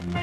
That's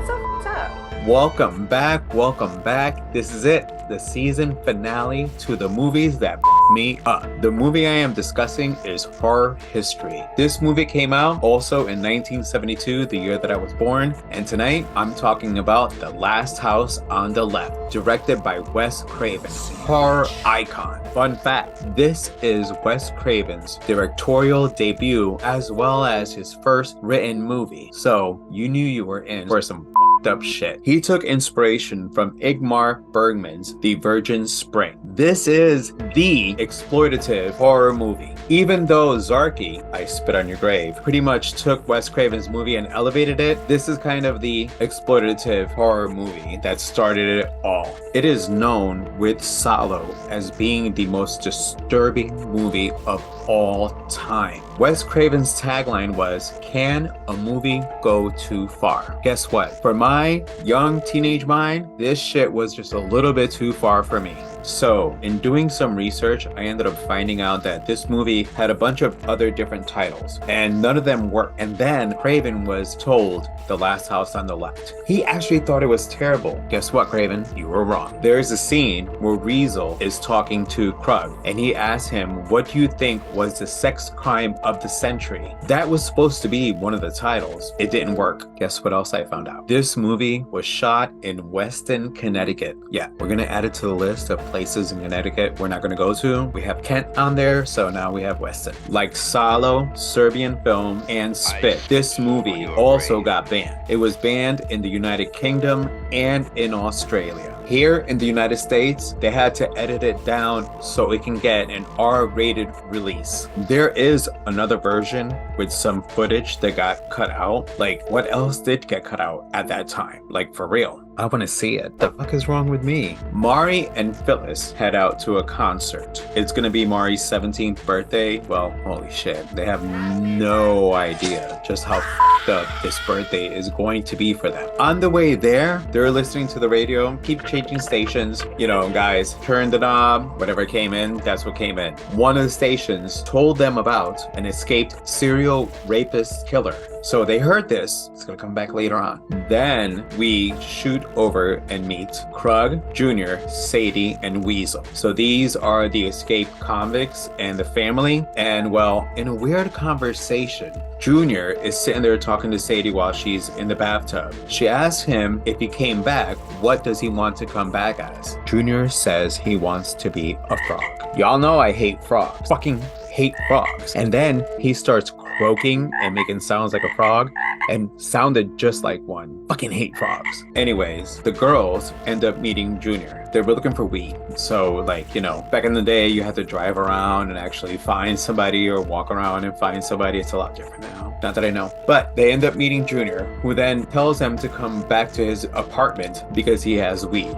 so f***ed up. Welcome back. This is it, the season finale to the movies that me up. The movie I am discussing is Horror History. This movie came out also in 1972, the year that I was born, and tonight I'm talking about The Last House on the Left, directed by Wes Craven, horror icon. Fun fact, this is Wes Craven's directorial debut as well as his first written movie, so you knew you were in for some up shit. He took inspiration from Ingmar Bergman's The Virgin Spring. This is the exploitative horror movie. Even though Zarky, I Spit on Your Grave, pretty much took Wes Craven's movie and elevated it, this is kind of the exploitative horror movie that started it all. It is known with Salo as being the most disturbing movie of all time. Wes Craven's tagline was, "Can a movie go too far?" Guess what? For my young teenage mind, this shit was just a little bit too far for me. So, in doing some research, I ended up finding out that this movie had a bunch of other different titles, and none of them worked. And then Craven was told The Last House on the Left. He actually thought it was terrible. Guess what, Craven? You were wrong. There's a scene where Weasel is talking to Krug, and he asks him, "What do you think was the sex crime of the century?" That was supposed to be one of the titles. It didn't work. Guess what else I found out? This movie was shot in Weston, Connecticut. Yeah, we're gonna add it to the list of places in Connecticut we're not going to go to. We have Kent on there, so now we have Weston. Like Salo, Serbian Film, and Spit, this movie also got banned. It was banned in the United Kingdom and in Australia. Here in the United States, they had to edit it down so it can get an R-rated release. There is another version with some footage that got cut out. Like, what else did get cut out at that time? Like, for real. I want to see it. The fuck is wrong with me? Mari and Phyllis head out to a concert. It's gonna be Mari's 17th birthday. Well, holy shit. They have no idea just how fucked up this birthday is going to be for them. On the way there, they're listening to the radio, keep changing stations. You know, guys, turn the knob, whatever came in, that's what came in. One of the stations told them about an escaped serial rapist killer. So they heard this. It's gonna come back later on. Then we shoot over and meet Krug, Jr., Sadie, and Weasel. So these are the escaped convicts and the family. And well, in a weird conversation, Jr. is sitting there talking to Sadie while she's in the bathtub. She asks him if he came back, what does he want to come back as? Jr. says he wants to be a frog. Y'all know I hate frogs. Fucking hate frogs. And then he starts croaking and making sounds like a frog and sounded just like one. Fucking hate frogs. Anyways, the girls end up meeting Junior. They were looking for weed. So like, you know, back in the day you had to drive around and actually find somebody or walk around and find somebody. It's a lot different now. Not that I know. But they end up meeting Junior, who then tells them to come back to his apartment because he has weed.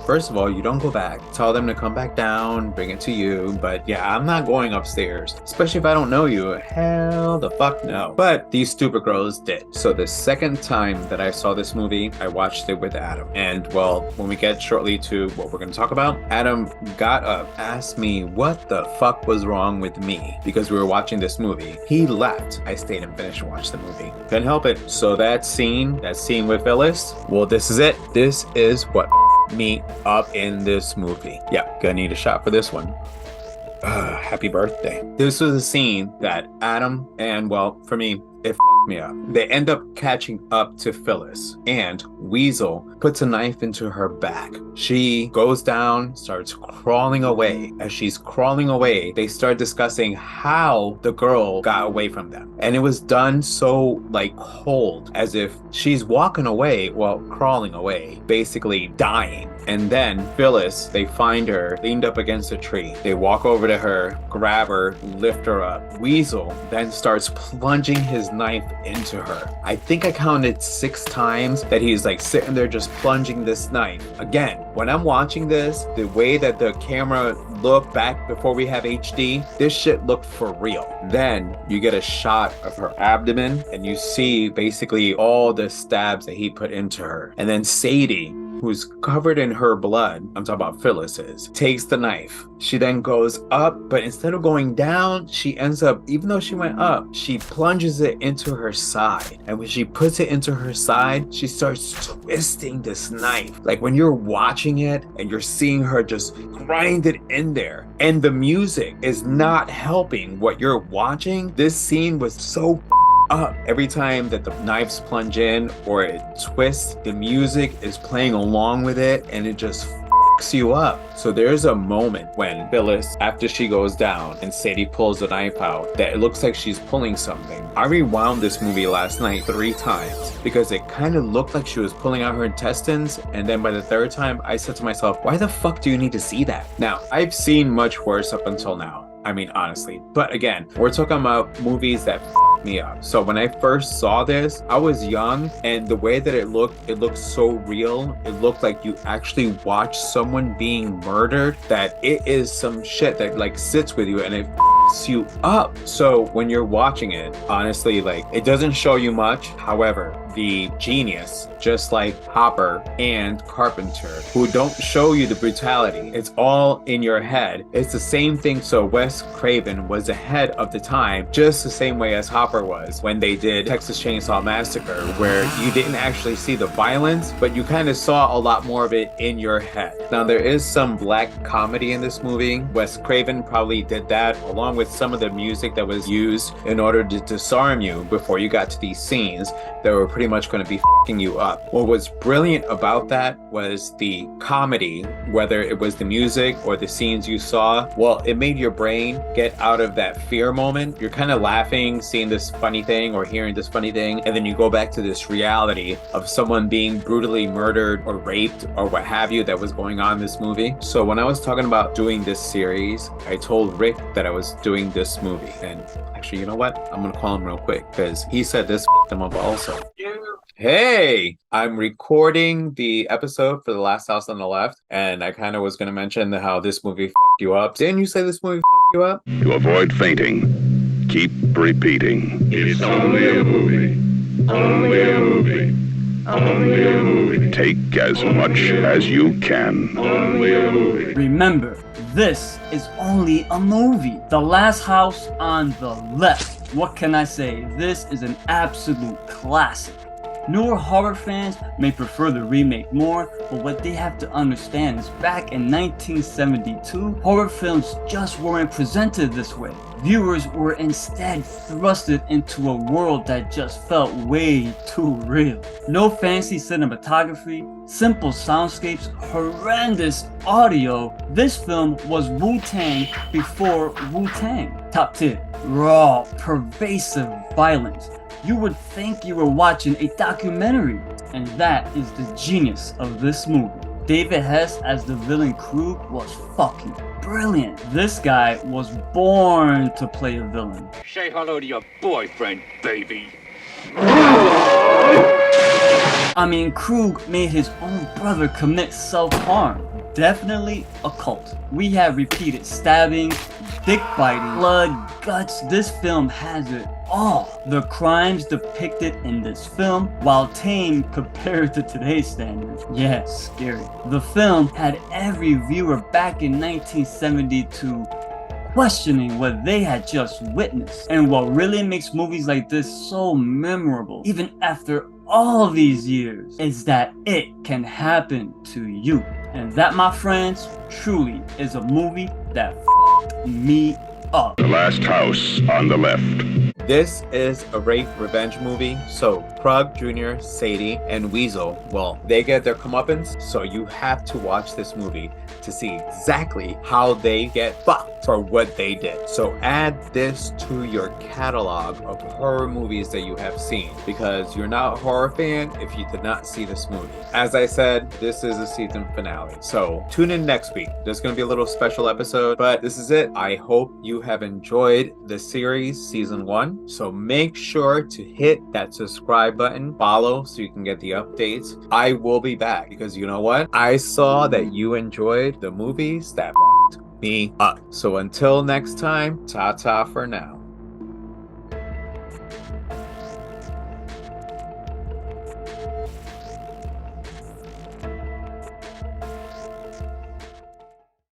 First of all, you don't go back. Tell them to come back down, bring it to you. But yeah, I'm not going upstairs, especially if I don't know you. Hell the fuck no. But these stupid girls did. So the second time that I saw this movie, I watched it with Adam. And well, when we get shortly to what we're going to talk about, Adam got up, asked me what the fuck was wrong with me because we were watching this movie. He left. I stayed and finished and watched the movie. Couldn't help it. So that scene with Phyllis, well, this is it. This is what me up in this movie. Yeah, gonna need a shot for this one. Happy birthday. This was a scene that Adam and, well, for me, it fucked me up. They end up catching up to Phyllis, and Weasel puts a knife into her back. She goes down, starts crawling away. As she's crawling away, they start discussing how the girl got away from them. And it was done so like cold, as if she's walking away, well, crawling away, basically dying. And then Phyllis, they find her leaned up against a tree. They walk over to her, grab her, lift her up. Weasel then starts plunging his knife into her. I think I counted 6 times that he's like sitting there just plunging this knife. Again, when I'm watching this, the way that the camera looked back before we have HD, this shit looked for real. Then you get a shot of her abdomen and you see basically all the stabs that he put into her. And then Sadie, who's covered in her blood, I'm talking about Phyllis's, takes the knife. She then goes up, but instead of going down, she ends up, even though she went up, she plunges it into her side. And when she puts it into her side, she starts twisting this knife. Like when you're watching it and you're seeing her just grind it in there, and the music is not helping what you're watching. This scene was so up. Every time that the knives plunge in or it twists, the music is playing along with it and it just fucks you up. So there's a moment when Phyllis, after she goes down and Sadie pulls the knife out, that it looks like she's pulling something. I rewound this movie last night 3 times because it kind of looked like she was pulling out her intestines, and then by the 3rd time I said to myself, why the fuck do you need to see that? Now, I've seen much worse up until now. I mean, honestly. But again, we're talking about movies that me up. So when I first saw this, I was young, and the way that it looked so real. It looked like you actually watched someone being murdered, that it is some shit that like sits with you and it you up. So when you're watching it, honestly, like it doesn't show you much. However, the genius, just like Hopper and Carpenter, who don't show you the brutality, it's all in your head. It's the same thing. So Wes Craven was ahead of the time, just the same way as Hopper was when they did Texas Chainsaw Massacre, where you didn't actually see the violence, but you kind of saw a lot more of it in your head. Now, there is some black comedy in this movie. Wes Craven probably did that, along with some of the music that was used in order to disarm you before you got to these scenes that were pretty much going to be fucking you up. What was brilliant about that was the comedy, whether it was the music or the scenes you saw. Well, it made your brain get out of that fear moment. You're kind of laughing, seeing this funny thing or hearing this funny thing, and then you go back to this reality of someone being brutally murdered or raped or what have you that was going on in this movie. So when I was talking about doing this series, I told Rick that I was doing this movie. And actually, you know what? I'm gonna call him real quick because he said this him up also. Hey, I'm recording the episode for The Last House on the Left, and I kind of was going to mention how this movie fucked you up. Didn't you say this movie fucked you up? To avoid fainting, keep repeating. It's only a movie. Only a movie. Only a movie. Take as much as you can. Only a movie. Remember, this is only a movie. The Last House on the Left. What can I say? This is an absolute classic. Newer horror fans may prefer the remake more, but what they have to understand is back in 1972, horror films just weren't presented this way. Viewers were instead thrusted into a world that just felt way too real. No fancy cinematography, simple soundscapes, horrendous audio. This film was Wu-Tang before Wu-Tang. Top tier, raw, pervasive violence. You would think you were watching a documentary, and that is the genius of this movie. David Hess as the villain Krug was fucking brilliant. This guy was born to play a villain. Say hello to your boyfriend, baby. I mean, Krug made his own brother commit self-harm. Definitely a cult. We have repeated stabbing, dick biting, blood, guts. This film has it all. The crimes depicted in this film, while tame compared to today's standards, yeah, scary. The film had every viewer back in 1972 questioning what they had just witnessed. And what really makes movies like this so memorable, even after all these years, is that it can happen to you. And that, my friends, truly is a movie that f***ed me up. The Last House on the Left. This is a rape revenge movie, so Krug Jr., Sadie, and Weasel, well, they get their comeuppance, so you have to watch this movie to see exactly how they get fucked for what they did. So add this to your catalog of horror movies that you have seen, because you're not a horror fan if you did not see this movie. As I said, this is a season finale, so tune in next week. There's going to be a little special episode, but this is it. I hope you have enjoyed the series season 1, so make sure to hit that subscribe button, follow so you can get the updates. I will be back because you know what? I saw that you enjoyed the movies that fucked me up. So until next time, ta-ta for now.